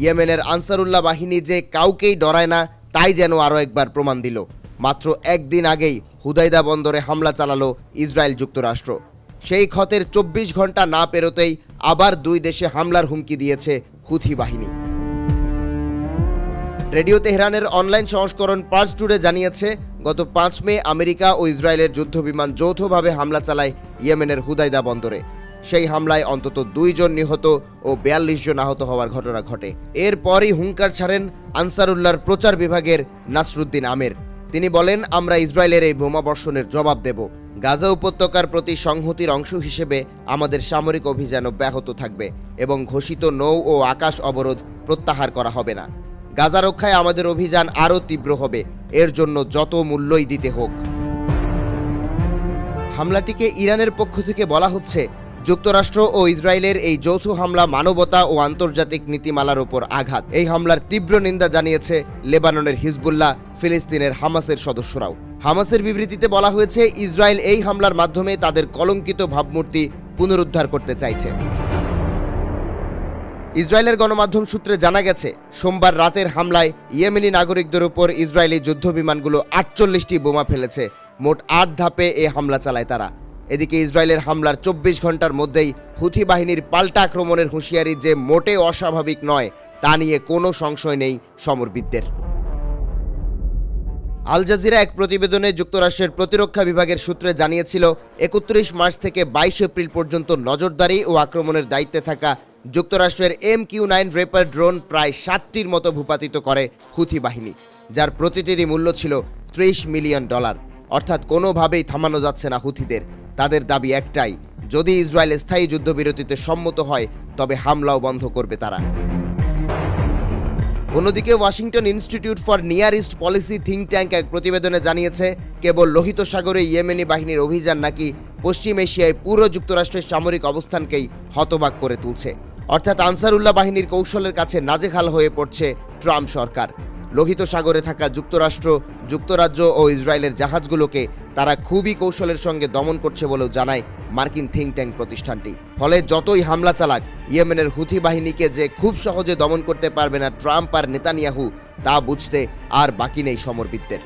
ইয়েমেনের আনসারুল্লাহ বাহিনী যে কাউকেই ডরায় না তাই যেন আরও একবার প্রমাণ দিল। মাত্র একদিন আগেই হুদাইদা বন্দরে হামলা চালালো ইসরায়েল যুক্তরাষ্ট্র। সেই ক্ষতের 24 ঘন্টা না পেরোতেই আবার দুই দেশে হামলার হুমকি দিয়েছে হুথি বাহিনী। রেডিও তেহরানের অনলাইন সংস্করণ পার্স টুডে জানিয়েছে, গত 5 মে আমেরিকা ও ইসরায়েলের যুদ্ধবিমান যৌথভাবে হামলা চালায় ইয়েমেনের হুদাইদা বন্দরে। সেই হামলায় অন্তত 2 জন নিহত ও 42 জন আহত হওয়ার ঘটনা ঘটে। এরপরই হুঙ্কার ছাড়েন আনসারুল্লাহর প্রচার বিভাগের নাসরুদ্দিন আমের। তিনি বলেন, আমরা ইসরায়েলের এই বোমাবর্ষণের জবাব দেব। গাজা উপত্যকার প্রতি সংহতির অংশ হিসেবে আমাদের সামরিক অভিযান অব্যাহত থাকবে এবং ঘোষিত নৌ ও আকাশ অবরোধ প্রত্যাহার করা হবে না। গাজা রক্ষায় আমাদের অভিযান আরও তীব্র হবে, এর জন্য যত মূল্যই দিতে হোক। হামলাটিকে ইরানের পক্ষ থেকে বলা হচ্ছে, যুক্তরাষ্ট্র ও ইসরায়েলের এই যৌথ হামলা মানবতা ও আন্তর্জাতিক নীতিমালার ওপর আঘাত। এই হামলার তীব্র নিন্দা জানিয়েছে লেবাননের হিজবুল্লাহ, ফিলিস্তিনের হামাসের সদস্যরাও। হামাসের বিবৃতিতে বলা হয়েছে, ইসরায়েল এই হামলার মাধ্যমে তাদের কলঙ্কিত ভাবমূর্তি পুনরুদ্ধার করতে চাইছে। ইসরায়েলের গণমাধ্যম সূত্রে জানা গেছে, সোমবার রাতের হামলায় ইয়েমেনি নাগরিকদের উপর ইসরায়েলি যুদ্ধবিমানগুলো 48টি বোমা ফেলেছে। মোট 8 ধাপে এ হামলা চালায় তারা। এদিকে ইসরায়েলের হামলার 24 ঘন্টার মধ্যেই হুথি বাহিনীর পাল্টা আক্রমণের হুঁশিয়ারি যে মোটেও অস্বাভাবিক নয় তা নিয়ে কোনো সংশয় নেই সমরবিদদের। আল জাজিরা এক প্রতিবেদনে যুক্তরাষ্ট্রের প্রতিরক্ষা বিভাগের সূত্রে জানিয়েছিল, 31 মার্চ থেকে 22 এপ্রিল পর্যন্ত নজরদারি ও আক্রমণের দায়িত্বে থাকা যুক্তরাষ্ট্রের MQ-9 রেপার ড্রোন প্রায় 7টির মতো ভূপাতিত করে হুথি বাহিনী, যার প্রতিটিরই মূল্য ছিল $30 মিলিয়ন। অর্থাৎ কোনোভাবেই থামানো যাচ্ছে না হুথিদের। তাদের দাবি একটাই, যদি ইসরায়েল স্থায়ী যুদ্ধবিরতিতে সম্মত হয় তবে হামলাও বন্ধ করবে তারা। অন্যদিকে Washington institute for near east policy think tank এক প্রতিবেদনে জানিয়েছে, কেবল লোহিত সাগরে ইয়েমেনি বাহিনীর অভিযান নাকি পশ্চিম এশিয়ায় পুরো যুক্তরাষ্ট্রের সামরিক অবস্থানকেই হতবাক করে তুলছে। অর্থাৎ আনসারুল্লাহ বাহিনীর কৌশলের কাছে নাজেহাল হয়ে পড়ছে ট্রাম্প সরকার। লোহিত সাগরে থাকা যুক্তরাষ্ট্র, যুক্তরাজ্য ও ইসরায়েলের জাহাজগুলোকে তারা খুবই কৌশলের সঙ্গে দমন করছে বলেও জানায় মার্কিন থিঙ্ক ট্যাঙ্ক প্রতিষ্ঠানটি। ফলে যতই হামলা চালাক, ইয়েমেনের হুথি বাহিনীকে যে খুব সহজে দমন করতে পারবে না ট্রাম্প আর নেতানিয়াহু, তা বুঝতে আর বাকি নেই সমরবিদদের।